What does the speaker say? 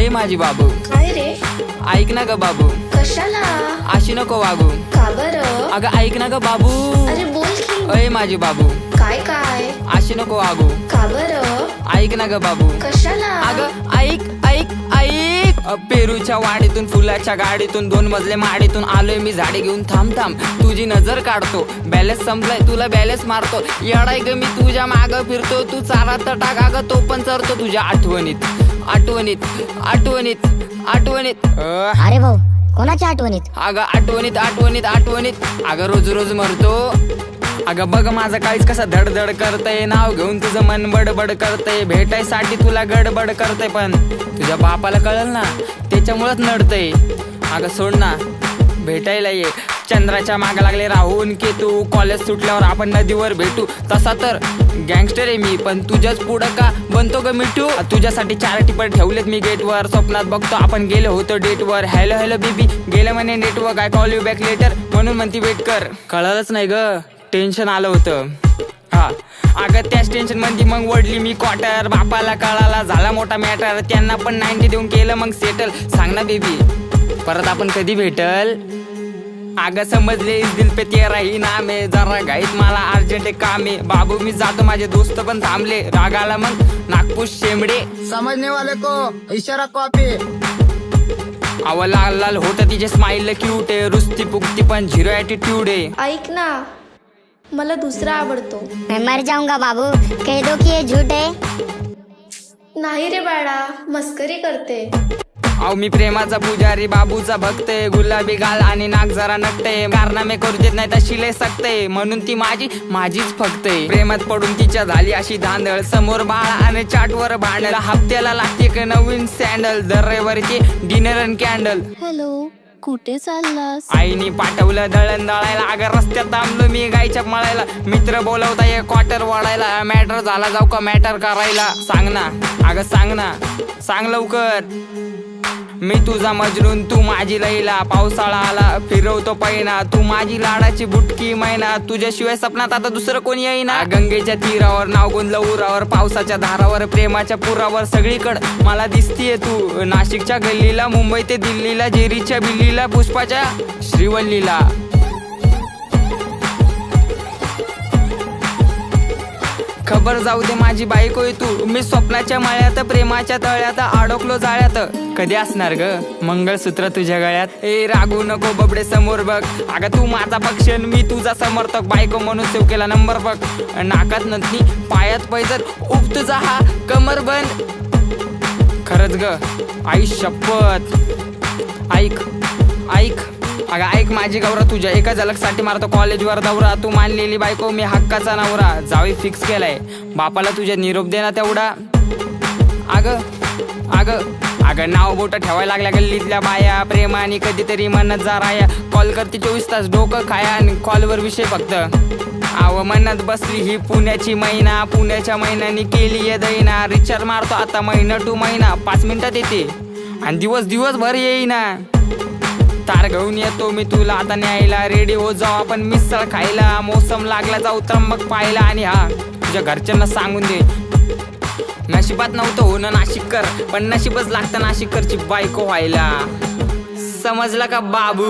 माझी बाबू. काय रे? ऐक ना ग बाबू. कशाला? अशी नको वागू. का बरं? अगं ऐक ना ग बाबू. अरे बोल की. अय माझी बाबू. काय काय? अशी नको वागू. का बरं? ऐक ना ग बाबू. कशाला? अगं ऐक ऐक ऐक. पेरूच्या वाडीतून फुलाच्या गाडीतून 2 मजले माडीतून आलोय मी झाडे घेऊन. थांब थांब तुझी नजर काढतो. बॅलेन्स संपलाय तुला बॅलेन्स मारतो. येडाय ग मी तुझ्या माग फिरतो. तू चारा तर टाका ग तो पण चरतो तुझ्या आठवणीत आठवणीत आठवणीत आठवणीत. अरे भाऊ कोणाच्या आठवणीत? अगं आठवणीत आठवणीत आठवणीत. अगं रोज रोज मरतो. अगं बघ माझं काळीच कसा धडधड करतय. नाव घेऊन तुझं मन बडबड करतय. भेटायसाठी तुला गडबड करतय पण तुझ्या बापाला कळल ना त्याच्यामुळेच नडतय. अगं सोड ना भेटायला ये. चंद्राच्या माग लागले राहून केतू. कॉलेज सुटल्यावर आपण नदीवर भेटू. तसा तर गँगस्टर आहे मी पण तुझ्याच पुढं का बनतो ग मिठू. तुझ्यासाठी 4 टिपर ठेवलेत मी गेटवर. स्वप्नात बघतो आपण गेलो होतो डेटवर. हॅलो हॅलो बेबी गेलं म्हणे network. I call you back later म्हणून म्हणती वेट कर. कळलंच नाही ग टेन्शन आलं होतं. हा अगं त्याच टेन्शन मध्ये मग वडली मी क्वार्टर. बापाला कळाला झाला मोठा मॅटर. त्यांना पण 90 देऊन केलं मग सेटल. सांग ना बेबी परत आपण कधी भेटल. अगं समजले इस दिल पे तेरा ही नाम आहे. जरा घाईत मला अर्जंट काम आहे. बाबू मी जातो माझे दोस्त पण थांबले. रागाला मग नागपूर शेंबडे. समझने वाले को इशारा कॉपी. अव लाल लाल होत तिचे स्माइल क्यूट आहे. रुस्ती पुकती पण 0 ॲटिट्यूड आहे. ऐक ना मला दुसरा आवडतो. मैं मर जाऊंगा बाबू कह दो कि ये झूठ है. नाही रे बाळा मस्करी करते. अहो मी प्रेमाचा पुजारी बाबूचा भक्त आहे. गुलाबी गाल आणि नाक जरा नकटे. कारनामे करू देत नाही तर शिले सकते. म्हणून ती माझीच फक्त आहे. प्रेमात पडून तिच्या झाली अशी धांदळ. समोर बाळा आणि चाटवर भांडल. हप्त्याला लागते एक नवीन सँडल. दर रविवारीची डिनर अँड कॅन्डल. हॅलो कुठे चाललास? आईनी पाठवलं दळण दळायला. अगं रस्त्यात थांबलो मी गायच्या मळायला. मित्र बोलवता ये क्वार्टर वाढायला. मॅटर झाला जाऊ का मॅटर करायला. सांग ना अगं सांग ना सांग लवकर. मी तुझा मजनून तू माझी लैला. पावसाळा आला फिरवतो पैना. तू माझी लाडाची बुटकी मैना. तुझ्याशिवाय सपनात आता दुसरं कोणी येईना. गंगेच्या तीरावर नाव गुंजलं उरावर. पावसाच्या धारावर प्रेमाच्या पुरावर. सगळीकडं मला दिसतीये तू. नाशिकच्या गल्लीला मुंबई ते दिल्लीला. जेरीच्या बिल्लीला पुष्पाच्या श्रीवल्लीला. खबर जाऊ दे माझी बायकोय तू. मी स्वप्नाच्या माळ्यात प्रेमाच्या तळ्यात अडकलो जाळ्यात. कधी असणार ग मंगळसूत्र तुझ्या गळ्यात. ए रागू नको बबडे समोर बघ. अगं तू माझा पक्ष मी तुझा समर्थक. बायको म्हणून सेव केला नंबर बघ. नाकात नथनी पायात पैजर. उप तुझा हा कमर बंद. खरंच ग आई शपथ. ऐक ऐक अगं ऐक माझी गौरा. तुझ्या एका झलकसाठी मारतो कॉलेजवर दौरा. तू मानलेली बायको मी हक्काचा नवरा. जावी फिक्स केलाय बापाला तुझ्या निरोप देना तेवढा. अगं अगं अगं नाव बोट ठेवायला लागल्या गल्लीतल्या बाया. प्रेमाने कधीतरी म्हणत जा राया. कॉल करते 24 तास डोकं खाया. आणि कॉलवर विषय फक्त आव म्हणत बसली ही पुण्याची मैना. पुण्याच्या मैनाने केली ये दैना. रिचार्ज मारतो आता महिना टू महिना. 5 मिनिटात येते आणि दिवसभर येईना. तार घेऊन येतो मी तुला आता न्यायला. रेडी हो जाऊ आपण मिसळ खायला. मोसम लागला जाऊ त्र्यंबक पाहायला. आणि हा तुझ्या घरच्यांना सांगून दे नशिबात नव्हतं होणं नाशिककर. पण नशीबच लागतं नाशिककरची बायको व्हायला. समजला का बाबू.